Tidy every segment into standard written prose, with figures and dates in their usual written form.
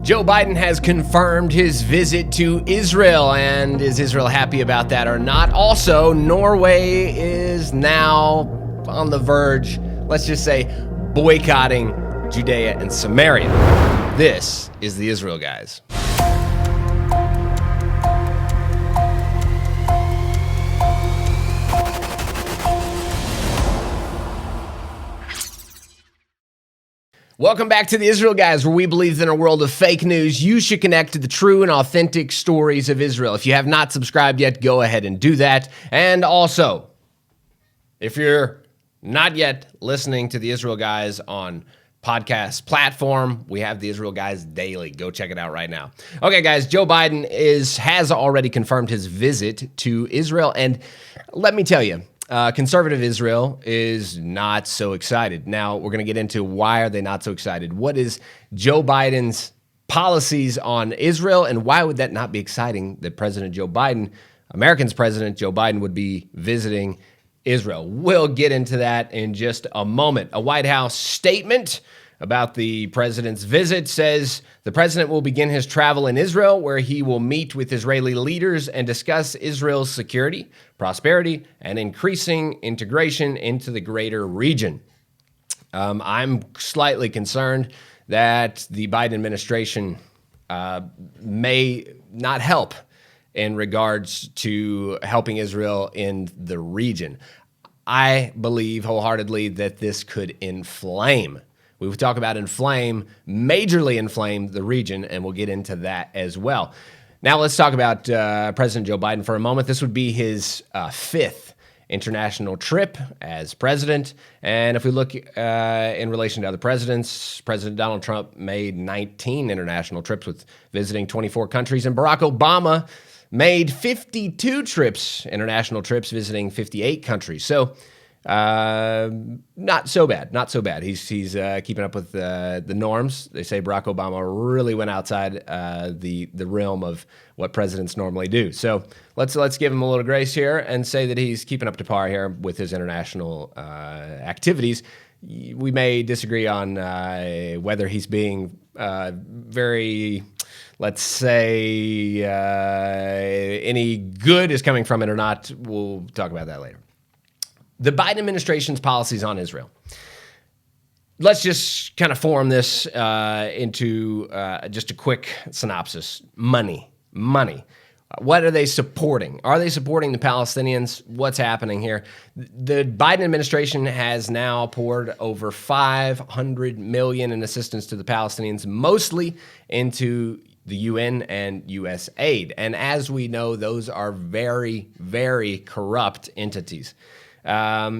Joe Biden has confirmed his visit to Israel, and is Israel happy about that or not? Also, Norway is now on the verge, let's just say, boycotting Judea and Samaria. This is the Israel Guys. Welcome back to the Israel Guys, where we believe that in a world of fake news, you should connect to the true and authentic stories of Israel. If you have not subscribed yet, go ahead and do that. And also, if you're not yet listening to the Israel Guys on podcast platform, we have the Israel Guys daily. Go check it out right now. Okay, guys, Joe Biden has already confirmed his visit to Israel. And let me tell you, conservative Israel is not so excited. Now, we're going to get into why are they not so excited. What is Joe Biden's policies on Israel, and why would that not be exciting that President Joe Biden, America's President Joe Biden, would be visiting Israel? We'll get into that in just a moment. A White House statement about the president's visit says the president will begin his travel in Israel, where he will meet with Israeli leaders and discuss Israel's security, prosperity, and increasing integration into the greater region. I'm slightly concerned that the Biden administration may not help in regards to helping Israel in the region. I believe wholeheartedly that this could inflame. We will talk about majorly inflame the region, and we'll get into that as well. Now let's talk about President Joe Biden for a moment. This would be his fifth international trip as president. And if we look in relation to other presidents, President Donald Trump made 19 international trips with visiting 24 countries, and Barack Obama made 52 international trips, visiting 58 countries. So not so bad. He's keeping up with the norms. They say Barack Obama really went outside the realm of what presidents normally do. So let's give him a little grace here and say that he's keeping up to par here with his international activities. We may disagree on whether he's being very, let's say, any good is coming from it or not. We'll talk about that later. The Biden administration's policies on Israel. Let's just kind of form this into just a quick synopsis. Money. What are they supporting? Are they supporting the Palestinians? What's happening here? The Biden administration has now poured over $500 million in assistance to the Palestinians, mostly into the UN and U.S. aid. And as we know, those are very, very corrupt entities.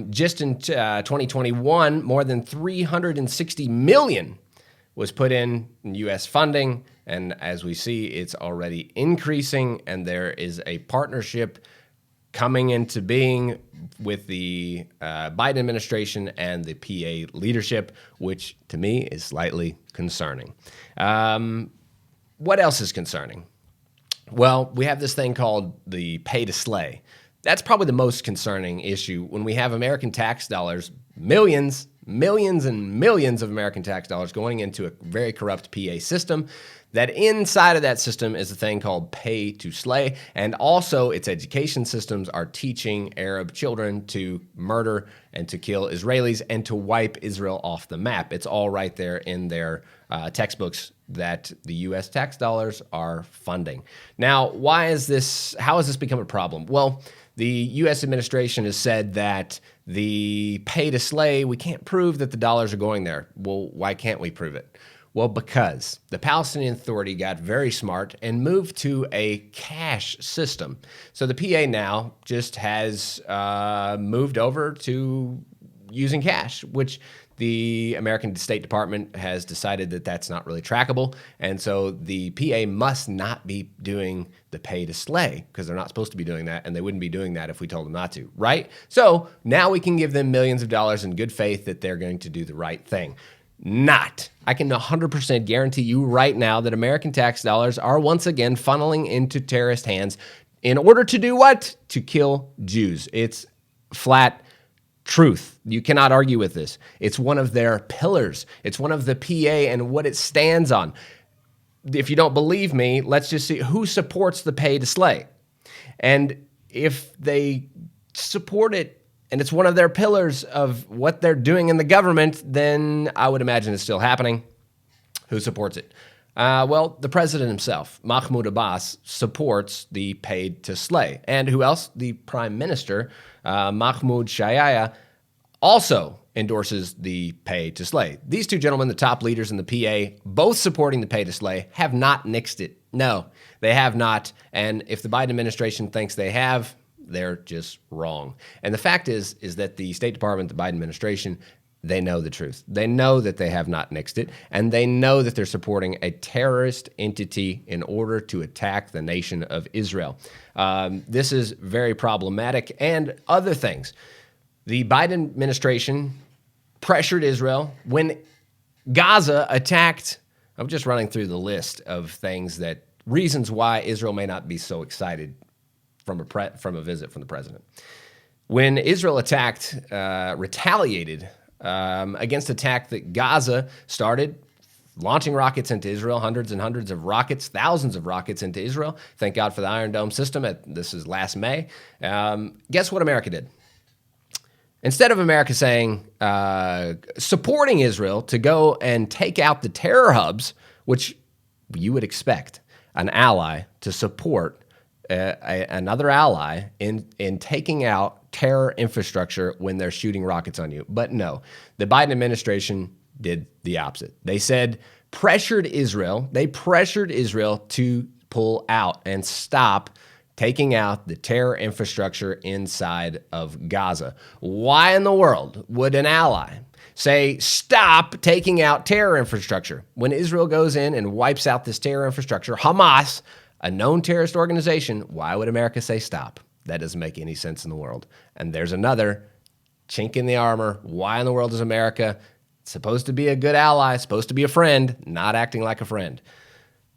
Just in 2021, more than $360 million was put in U.S. funding, and as we see, it's already increasing, and there is a partnership coming into being with the Biden administration and the PA leadership, which to me is slightly concerning. What else is concerning? Well, we have this thing called the pay to slay. That's probably the most concerning issue when we have American tax dollars, millions and millions of American tax dollars going into a very corrupt PA system. That inside of that system is a thing called pay to slay, and also its education systems are teaching Arab children to murder and to kill Israelis and to wipe Israel off the map. It's all right there in their textbooks that the U.S. tax dollars are funding. Now, how has this become a problem? Well, the U.S. administration has said that the pay to slay, we can't prove that the dollars are going there. Well, why can't we prove it? Well, because the Palestinian Authority got very smart and moved to a cash system. So the PA now just has moved over to using cash, which the American State Department has decided that that's not really trackable. And so the PA must not be doing the pay to slay, because they're not supposed to be doing that, and they wouldn't be doing that if we told them not to, right? So now we can give them millions of dollars in good faith that they're going to do the right thing. Not. I can 100% guarantee you right now that American tax dollars are once again funneling into terrorist hands in order to do what? To kill Jews. It's flat truth. You cannot argue with this. It's one of their pillars. It's one of the PA and what it stands on. if you don't believe me, let's just see who supports the pay to slay. And if they support it and it's one of their pillars of what they're doing in the government, then I would imagine it's still happening. Who supports it? Well, the president himself, Mahmoud Abbas, supports the paid to slay. And who else? The prime minister, Mohammad Shtayyeh, also endorses the pay to slay. These two gentlemen, the top leaders in the PA, both supporting the pay to slay, have not nixed it. No, they have not. And if the Biden administration thinks they have, they're just wrong. And the fact is that the State Department, the Biden administration, they know the truth. They know that they have not nixed it, and they know that they're supporting a terrorist entity in order to attack the nation of Israel. This is very problematic, and other things. The Biden administration pressured Israel when Gaza attacked. I'm just running through the list of things reasons why Israel may not be so excited from a visit from the president. When Israel retaliated against attack that Gaza started, launching rockets into Israel, hundreds and hundreds of rockets, thousands of rockets into Israel. Thank God for the Iron Dome system. This is last May. Guess what America did? Instead of America saying, supporting Israel to go and take out the terror hubs, which you would expect an ally to support another ally in taking out terror infrastructure when they're shooting rockets on you. But no, the Biden administration did the opposite. They pressured Israel to pull out and stop taking out the terror infrastructure inside of Gaza. Why in the world would an ally say, stop taking out terror infrastructure? When Israel goes in and wipes out this terror infrastructure, Hamas, a known terrorist organization, why would America say stop? That doesn't make any sense in the world. And there's another chink in the armor. Why in the world is America supposed to be a good ally, supposed to be a friend, not acting like a friend?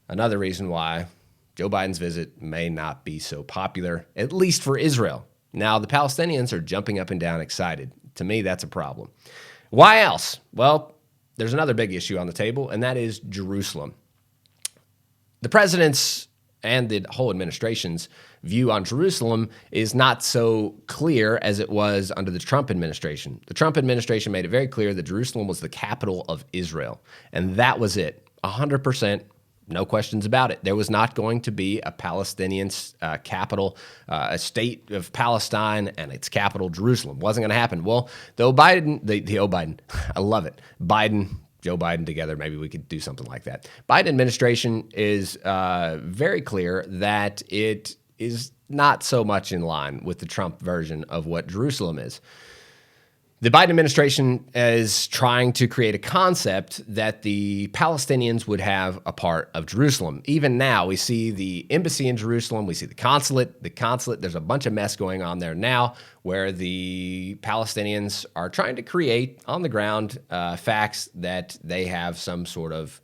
Another reason why Joe Biden's visit may not be so popular, at least for Israel. Now, the Palestinians are jumping up and down excited. To me, that's a problem. Why else? Well, there's another big issue on the table, and that is Jerusalem. The president's and the whole administration's view on Jerusalem is not so clear as it was under the Trump administration. The Trump administration made it very clear that Jerusalem was the capital of Israel, and that was it. 100%, no questions about it. There was not going to be a Palestinian capital, a state of Palestine and its capital, Jerusalem. Wasn't going to happen. Well, Biden, I love it. Joe Biden together, maybe we could do something like that. Biden administration is very clear that it is not so much in line with the Trump version of what Jerusalem is. The Biden administration is trying to create a concept that the Palestinians would have a part of Jerusalem. Even now, we see the embassy in Jerusalem, we see the consulate. There's a bunch of mess going on there now where the Palestinians are trying to create on the ground facts that they have some sort of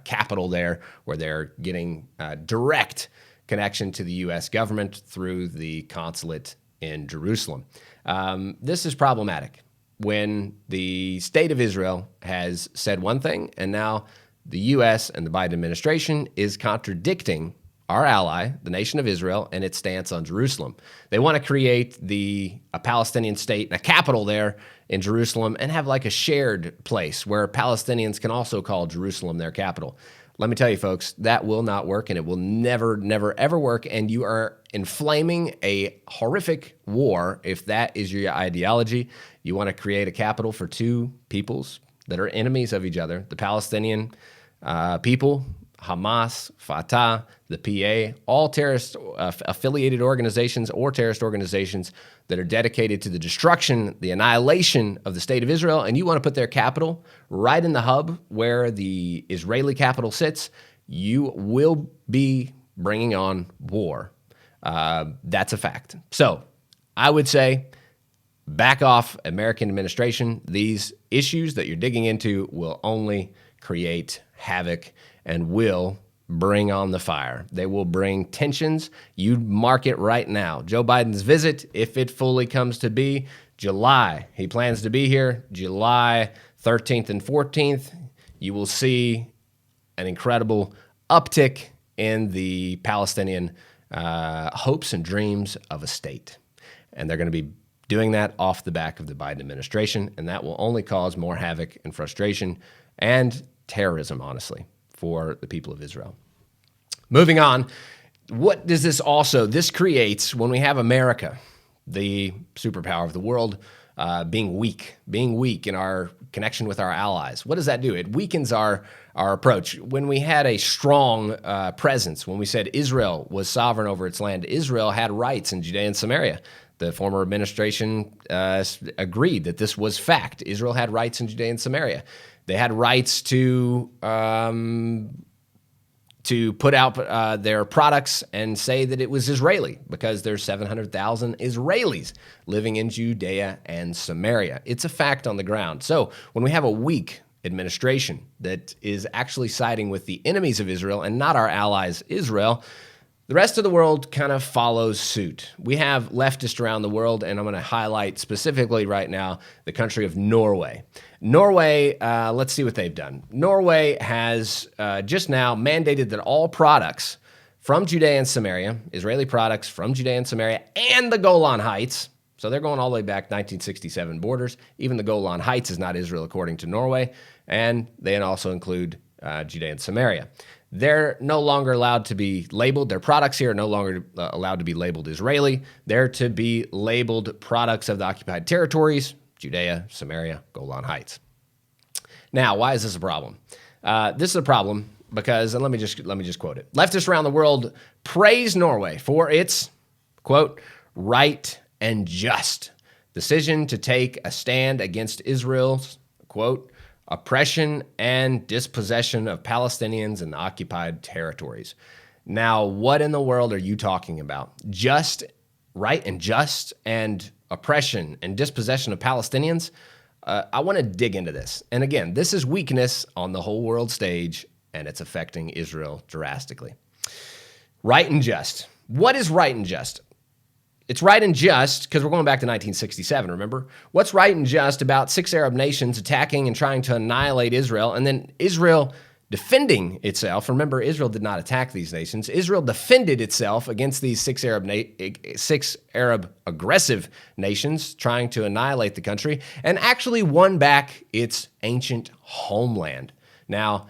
capital there where they're getting direct connection to the U.S. government through the consulate in Jerusalem. This is problematic. When the state of Israel has said one thing, and now the U.S. and the Biden administration is contradicting our ally, the nation of Israel, and its stance on Jerusalem. They want to create a Palestinian state, a capital there in Jerusalem, and have like a shared place where Palestinians can also call Jerusalem their capital. Let me tell you, folks, that will not work, and it will never, never, ever work, and you are inflaming a horrific war if that is your ideology. You want to create a capital for two peoples that are enemies of each other, the Palestinian people, Hamas, Fatah, the PA, all terrorist affiliated organizations or terrorist organizations that are dedicated to the destruction, the annihilation of the state of Israel, and you want to put their capital right in the hub where the Israeli capital sits, you will be bringing on war. That's a fact. So I would say back off, American administration. These issues that you're digging into will only create havoc and will bring on the fire. They will bring tensions. You mark it right now. Joe Biden's visit, if it fully comes to be, July. He plans to be here July 13th and 14th. You will see an incredible uptick in the Palestinian hopes and dreams of a state. And they're going to be doing that off the back of the Biden administration, and that will only cause more havoc and frustration and terrorism, honestly, for the people of Israel. Moving on, what does this creates when we have America, the superpower of the world, being weak in our connection with our allies? What does that do? It weakens our approach. When we had a strong presence, when we said Israel was sovereign over its land, Israel had rights in Judea and Samaria. The former administration agreed that this was fact. Israel had rights in Judea and Samaria. They had rights to put out their products and say that it was Israeli, because there's 700,000 Israelis living in Judea and Samaria. It's a fact on the ground. So when we have a weak administration that is actually siding with the enemies of Israel and not our allies, Israel, the rest of the world kind of follows suit. We have leftists around the world, and I'm going to highlight specifically right now the country of Norway. Norway, let's see what they've done. Norway has just now mandated that all products from Judea and Samaria, Israeli products from Judea and Samaria, and the Golan Heights, so they're going all the way back 1967 borders. Even the Golan Heights is not Israel, according to Norway, and they also include Judea and Samaria. They're no longer allowed to be labeled. Their products here are no longer allowed to be labeled Israeli. They're to be labeled products of the occupied territories, Judea, Samaria, Golan Heights. Now, why is this a problem? This is a problem because, and let me just quote it. Leftists around the world praise Norway for its, quote, right and just decision to take a stand against Israel's, quote, oppression and dispossession of Palestinians in the occupied territories. Now, what in the world are you talking about? Just, right and just, and oppression and dispossession of Palestinians? I want to dig into this. And again, this is weakness on the whole world stage, and it's affecting Israel drastically. Right and just. What is right and just? It's right and just because we're going back to 1967, remember? What's right and just about 6 Arab nations attacking and trying to annihilate Israel, and then Israel defending itself? Remember, Israel did not attack these nations. Israel defended itself against these 6 Arab aggressive nations trying to annihilate the country, and actually won back its ancient homeland. Now,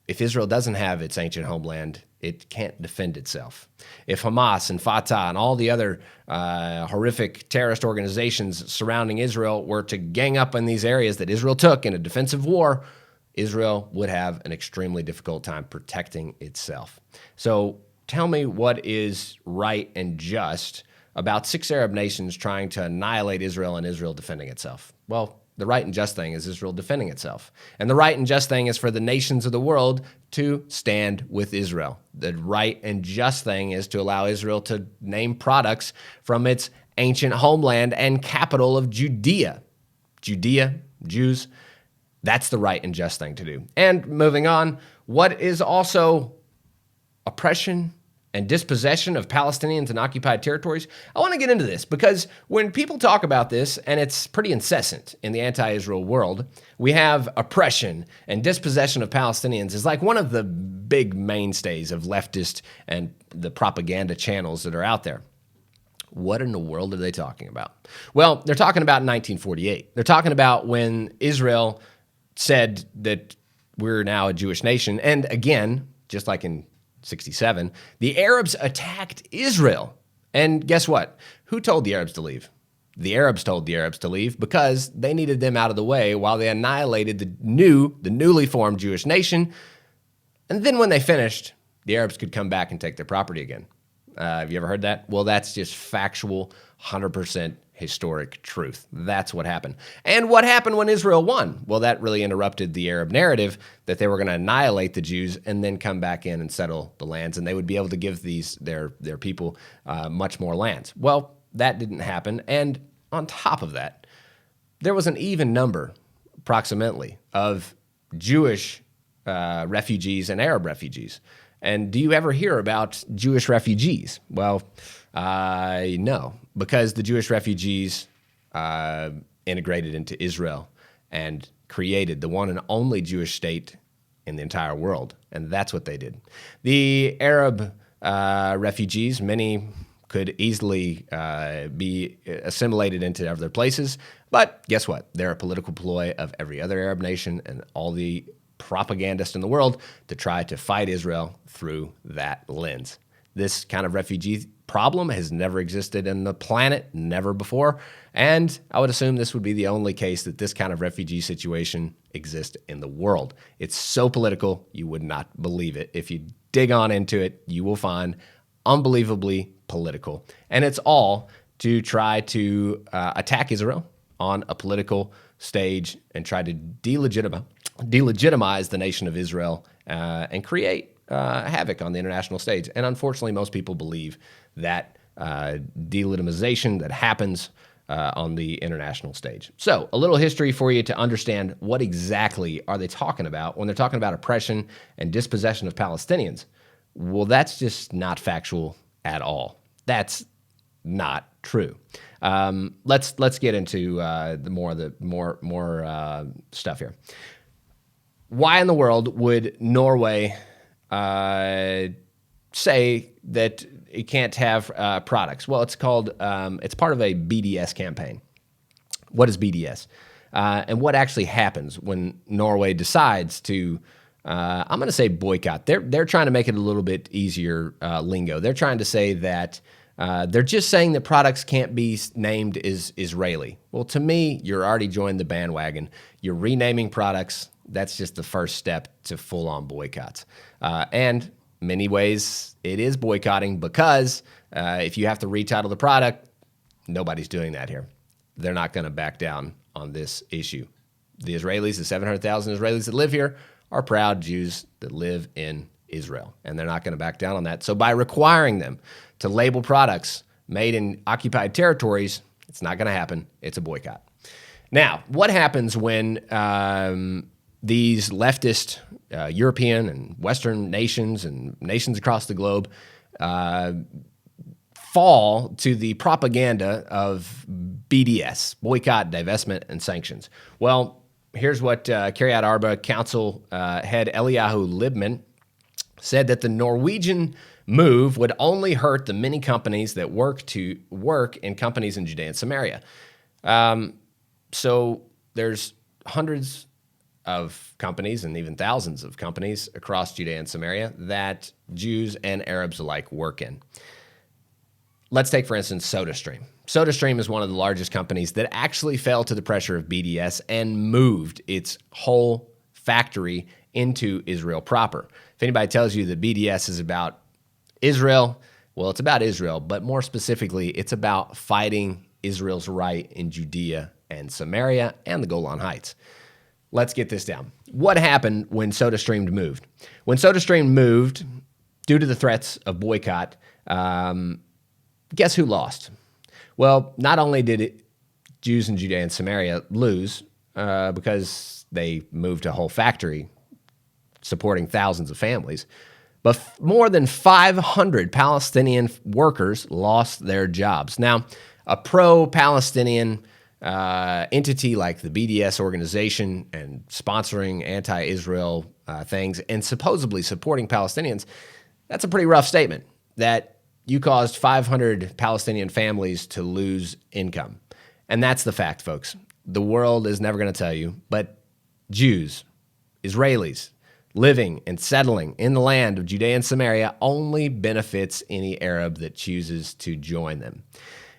if Israel doesn't have its ancient homeland, it can't defend itself. If Hamas and Fatah and all the other horrific terrorist organizations surrounding Israel were to gang up in these areas that Israel took in a defensive war, Israel would have an extremely difficult time protecting itself. So tell me what is right and just about 6 Arab nations trying to annihilate Israel and Israel defending itself. Well, the right and just thing is Israel defending itself. And the right and just thing is for the nations of the world to stand with Israel. The right and just thing is to allow Israel to name products from its ancient homeland and capital of Judea. Judea, Jews, that's the right and just thing to do. And moving on, what is also oppression and dispossession of Palestinians in occupied territories? I want to get into this because when people talk about this, and it's pretty incessant in the anti-Israel world, we have oppression and dispossession of Palestinians is like one of the big mainstays of leftist and the propaganda channels that are out there. What in the world are they talking about? Well, they're talking about 1948. They're talking about when Israel said that we're now a Jewish nation. And again, just like in 67, the Arabs attacked Israel. And guess what? Who told the Arabs to leave? The Arabs told the Arabs to leave because they needed them out of the way while they annihilated the newly formed Jewish nation. And then when they finished, the Arabs could come back and take their property again. Have you ever heard that? Well, that's just factual, 100% historic truth. That's what happened. And what happened when Israel won? Well, that really interrupted the Arab narrative that they were going to annihilate the Jews and then come back in and settle the lands, and they would be able to give their people much more lands. Well, that didn't happen. And on top of that, there was an even number, approximately, of Jewish refugees and Arab refugees. And do you ever hear about Jewish refugees? Well, no, because the Jewish refugees integrated into Israel and created the one and only Jewish state in the entire world. And that's what they did. The Arab refugees, many could easily be assimilated into other places. But guess what? They're a political ploy of every other Arab nation and all the propagandists in the world to try to fight Israel through that lens. This kind of refugee problem has never existed in the planet, never before. And I would assume this would be the only case that this kind of refugee situation exists in the world. It's so political, you would not believe it. If you dig on into it, you will find unbelievably political. And it's all to try to attack Israel on a political stage and try to delegitimize the nation of Israel and create havoc on the international stage. And unfortunately, most people believe that delegitimization that happens on the international stage. So a little history for you to understand what exactly are they talking about when they're talking about oppression and dispossession of Palestinians. Well, that's just not factual at all. That's not true. Let's get into the more stuff here. Why in the world would Norway say that it can't have products? Well, it's called, it's part of a BDS campaign. What is BDS? And what actually happens when Norway decides to, I'm going to say boycott. They're trying to make it a little bit easier lingo. They're trying to say that they're just saying that products can't be named as Israeli. Well, to me, you're already joined the bandwagon. You're renaming products. That's just the first step to full-on boycotts. And many ways it is boycotting because if you have to retitle the product, nobody's doing that here. They're not going to back down on this issue. The Israelis, the 700,000 Israelis that live here, are proud Jews that live in Israel, and they're not going to back down on that. So by requiring them to label products made in occupied territories, it's not going to happen. It's a boycott. Now, what happens when these leftist European and Western nations and nations across the globe fall to the propaganda of BDS, boycott, divestment, and sanctions? Well, here's what Kiryat Arba Council head Eliyahu Libman said, that the Norwegian move would only hurt the many companies that work in companies in Judea and Samaria. So there's hundreds of companies and even thousands of companies across Judea and Samaria that Jews and Arabs alike work in. Let's take, for instance, SodaStream. SodaStream is one of the largest companies that actually fell to the pressure of BDS and moved its whole factory into Israel proper. If anybody tells you that BDS is about Israel, well, it's about Israel, but more specifically, it's about fighting Israel's right in Judea and Samaria and the Golan Heights. Let's get this down. What happened when SodaStream moved? When SodaStream moved, due to the threats of boycott, guess who lost? Well, not only did Jews in Judea and Samaria lose because they moved a whole factory supporting thousands of families, but more than 500 Palestinian workers lost their jobs. Now, a pro-Palestinian entity like the BDS organization and sponsoring anti-Israel things and supposedly supporting Palestinians, that's a pretty rough statement that you caused 500 Palestinian families to lose income. And that's the fact, folks. The world is never going to tell you, but Jews, Israelis, living and settling in the land of Judea and Samaria only benefits any Arab that chooses to join them.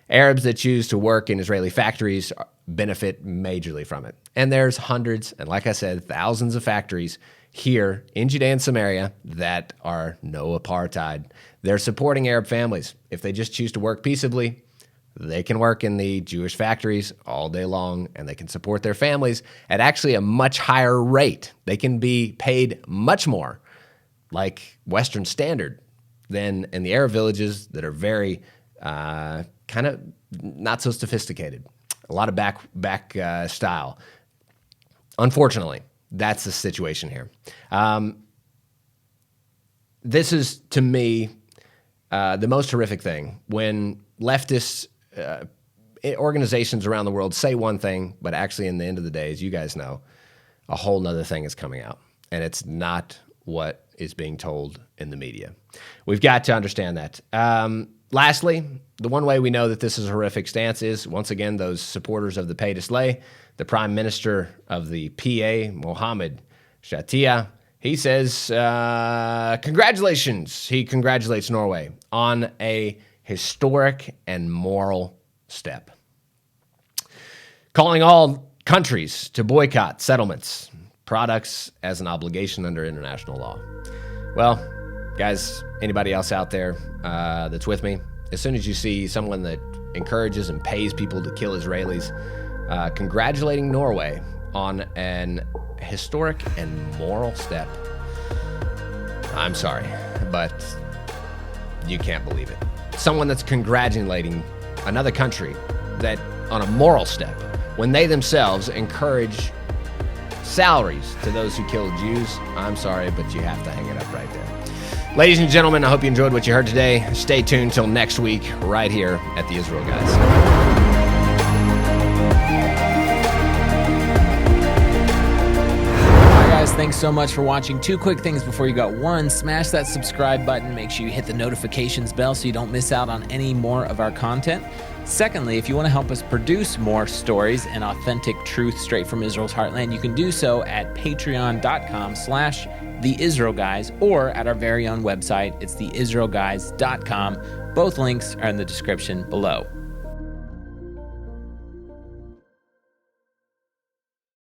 Arabs that choose to work in Israeli factories benefit majorly from it. And there's hundreds, and like I said, thousands of factories here in Judea and Samaria that are no apartheid. They're supporting Arab families. If they just choose to work peaceably, they can work in the Jewish factories all day long, and they can support their families at actually a much higher rate. They can be paid much more, like Western standard, than in the Arab villages that are very kind of not so sophisticated. A lot of back style. Unfortunately, that's the situation here. This is, to me, the most horrific thing when leftists organizations around the world say one thing, but actually in the end of the day, as you guys know, a whole nother thing is coming out. and it's not what is being told in the media. We've got to understand that. Lastly, the one way we know that this is a horrific stance is, once again, those supporters of the pay to slay. The Prime Minister of the PA, Mohammad Shtayyeh, he says, congratulations. He congratulates Norway on a historic and moral step, calling all countries to boycott settlements, products as an obligation under international law. Well, guys, anybody else out there that's with me, as soon as you see someone that encourages and pays people to kill Israelis, congratulating Norway on an historic and moral step, I'm sorry, but you can't believe it. Someone that's congratulating another country that on a moral step, when they themselves encourage salaries to those who kill Jews, I'm sorry, but you have to hang it up right there. Ladies and gentlemen, I hope you enjoyed what you heard today. Stay tuned till next week right here at the Israel Guys. Thanks so much for watching. Two quick things before you go. One, smash that subscribe button. Make sure you hit the notifications bell so you don't miss out on any more of our content. Secondly, if you want to help us produce more stories and authentic truth straight from Israel's heartland, you can do so at patreon.com/theisraelguys or at our very own website. It's theisraelguys.com. Both links are in the description below.